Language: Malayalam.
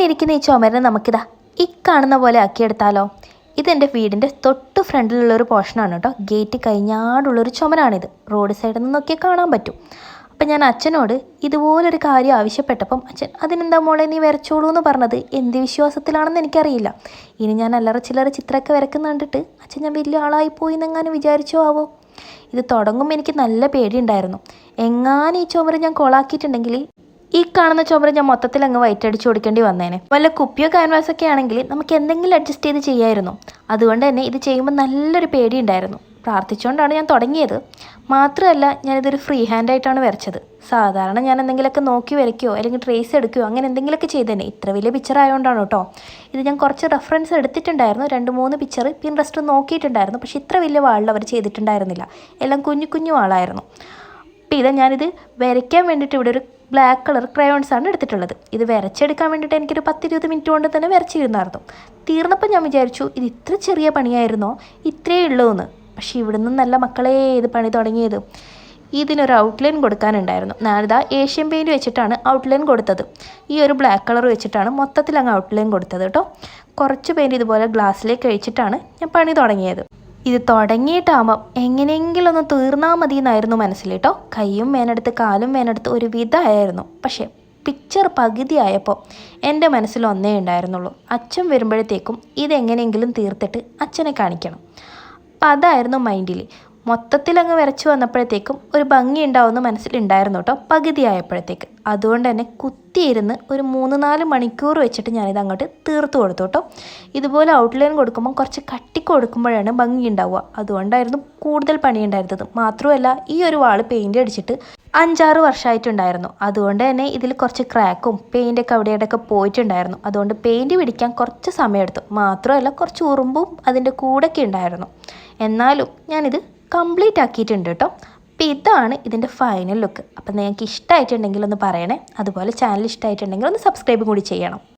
ഇരിക്കുന്ന ഈ ചുമരിനെ നമുക്കിതാ ഈ കാണുന്ന പോലെ ആക്കിയെടുത്താലോ? ഇതെൻ്റെ വീടിൻ്റെ തൊട്ട് ഫ്രണ്ടിലുള്ളൊരു പോർഷനാണ് കേട്ടോ. ഗേറ്റ് കഴിഞ്ഞാടുള്ളൊരു ചുമരാണിത്. റോഡ് സൈഡിൽ നിന്നൊക്കെ കാണാൻ പറ്റും. അപ്പം ഞാൻ അച്ഛനോട് ഇതുപോലൊരു കാര്യം ആവശ്യപ്പെട്ടപ്പം അച്ഛൻ അതിനെന്താ മോളെ നീ വരച്ചോളൂ എന്ന് പറഞ്ഞത് എന്ത് വിശ്വാസത്തിലാണെന്ന് എനിക്കറിയില്ല. ഇനി ഞാൻ അല്ലറ ചില്ലറ ചിത്രമൊക്കെ വരക്കുന്ന കണ്ടിട്ട് അച്ഛൻ ഞാൻ വലിയ ആളായി പോയി എന്നെങ്ങാനും വിചാരിച്ചോ ആവോ? ഇത് തുടങ്ങുമ്പോൾ എനിക്ക് നല്ല പേടിയുണ്ടായിരുന്നു. എങ്ങാനും ഈ ചുമര് ഞാൻ കൊളാക്കിയിട്ടുണ്ടെങ്കിൽ ഈ കാണുന്ന ചുമര് ഞാൻ മൊത്തത്തിൽ അങ്ങ് വൈറ്റടിച്ച് കൊടുക്കേണ്ടി വന്നേനെ. വല്ല കുപ്പിയോ ക്യാൻവാസൊക്കെ ആണെങ്കിൽ നമുക്ക് എന്തെങ്കിലും അഡ്ജസ്റ്റ് ചെയ്ത് ചെയ്യാമായിരുന്നു. അതുകൊണ്ട് തന്നെ ഇത് ചെയ്യുമ്പോൾ നല്ലൊരു പേടിയുണ്ടായിരുന്നു. പ്രാർത്ഥിച്ചുകൊണ്ടാണ് ഞാൻ തുടങ്ങിയത്. മാത്രമല്ല ഞാനിതൊരു ഫ്രീ ഹാൻഡായിട്ടാണ് വരച്ചത്. സാധാരണ ഞാൻ എന്തെങ്കിലുമൊക്കെ നോക്കി വരയ്ക്കുകയോ അല്ലെങ്കിൽ ട്രേസ് എടുക്കുകയോ അങ്ങനെ എന്തെങ്കിലുമൊക്കെ ചെയ്തേനെ. ഇത്ര വലിയ പിക്ചർ ആയതുകൊണ്ടാണ് കേട്ടോ. ഇത് ഞാൻ കുറച്ച് റെഫറൻസ് എടുത്തിട്ടുണ്ടായിരുന്നു. 2-3 പിക്ചർ പിൻട്രസ്റ്റ് നോക്കിയിട്ടുണ്ടായിരുന്നു. പക്ഷേ ഇത്ര വലിയ വാളിൽ അവർ ചെയ്തിട്ടുണ്ടായിരുന്നില്ല. എല്ലാം കുഞ്ഞു കുഞ്ഞു വാളായിരുന്നു. അപ്പോൾ ഇത് ഞാനിത് വരയ്ക്കാൻ വേണ്ടിയിട്ട് ഇവിടെ ഒരു ബ്ലാക്ക് കളർ ക്രയോൺസാണ് എടുത്തിട്ടുള്ളത്. ഇത് വരച്ചെടുക്കാൻ വേണ്ടിയിട്ട് എനിക്കൊരു 10-20 മിനിറ്റ് കൊണ്ട് തന്നെ വരച്ചിരുന്നായിരുന്നു. തീർന്നപ്പോൾ ഞാൻ വിചാരിച്ചു ഇത് ഇത്ര ചെറിയ പണിയായിരുന്നോ, ഇത്രയേ ഉള്ളൂ എന്ന്. പക്ഷേ ഇവിടെ നിന്നല്ല മക്കളെ ഇത് പണി തുടങ്ങിയത്. ഇതിനൊരു ഔട്ട്ലൈൻ കൊടുക്കാനുണ്ടായിരുന്നു. ഞാനിതാ ഏഷ്യൻ പെയിൻറ്റ് വെച്ചിട്ടാണ് ഔട്ട്ലൈൻ കൊടുത്തത്. ഈ ഒരു ബ്ലാക്ക് കളർ വെച്ചിട്ടാണ് മൊത്തത്തിൽ അങ്ങ് ഔട്ട്ലൈൻ കൊടുത്തത് കേട്ടോ. കുറച്ച് പെയിൻറ്റ് ഇതുപോലെ ഗ്ലാസ്സിലേക്ക് കഴിച്ചിട്ടാണ് ഞാൻ പണി തുടങ്ങിയത്. ഇത് തുടങ്ങിയിട്ടാകുമ്പം എങ്ങനെയെങ്കിലും ഒന്ന് തീർന്നാൽ മതി എന്നായിരുന്നു മനസ്സിൽ കേട്ടോ. കൈയും വേനെടുത്ത് കാലും വേനെടുത്ത് ഒരു വിധമായിരുന്നു. പക്ഷേ പിക്ചർ പകുതിയായപ്പോൾ എൻ്റെ മനസ്സിൽ ഒന്നേ ഉണ്ടായിരുന്നുള്ളൂ, അച്ഛൻ വരുമ്പോഴത്തേക്കും ഇതെങ്ങനെയെങ്കിലും തീർത്തിട്ട് അച്ഛനെ കാണിക്കണം. അപ്പം അതായിരുന്നു മൈൻഡിൽ. മൊത്തത്തിൽ അങ്ങ് വരച്ച് വന്നപ്പോഴത്തേക്കും ഒരു ഭംഗി ഉണ്ടാവുമെന്ന് മനസ്സിലുണ്ടായിരുന്നു കേട്ടോ പകുതിയായപ്പോഴത്തേക്ക്. അതുകൊണ്ട് തന്നെ കുത്തിയിരുന്ന് ഒരു 3-4 മണിക്കൂർ വെച്ചിട്ട് ഞാനിത് അങ്ങോട്ട് തീർത്ത് കൊടുത്തു കേട്ടോ. ഇതുപോലെ ഔട്ട്ലൈൻ കൊടുക്കുമ്പം കുറച്ച് കട്ടി കൊടുക്കുമ്പോഴാണ് ഭംഗി ഉണ്ടാവുക. അതുകൊണ്ടായിരുന്നു കൂടുതൽ പണി ഉണ്ടായിരുന്നത്. മാത്രമല്ല ഈ ഒരു വാള് പെയിൻറ്റ് അടിച്ചിട്ട് 5-6 വർഷമായിട്ടുണ്ടായിരുന്നു. അതുകൊണ്ട് തന്നെ ഇതിൽ കുറച്ച് ക്രാക്കും പെയിൻറ്റൊക്കെ അവിടെയൊക്കെ പോയിട്ടുണ്ടായിരുന്നു. അതുകൊണ്ട് പെയിൻറ്റ് പിടിക്കാൻ കുറച്ച് സമയമെടുത്തു. മാത്രമല്ല കുറച്ച് ഉറുമ്പും അതിൻ്റെ കൂടെയൊക്കെ ഉണ്ടായിരുന്നു. എന്നാലും ഞാനിത് കംപ്ലീറ്റ് ആക്കിയിട്ടുണ്ട് കേട്ടോ. അപ്പോൾ ഇതാണ് ഇതിൻ്റെ ഫൈനൽ ലുക്ക്. അപ്പോൾ നിങ്ങൾക്ക് ഇഷ്ടമായിട്ടുണ്ടെങ്കിൽ ഒന്ന് പറയണേ. അതുപോലെ ചാനൽ ഇഷ്ടമായിട്ടുണ്ടെങ്കിൽ ഒന്ന് സബ്സ്ക്രൈബും കൂടി ചെയ്യണം.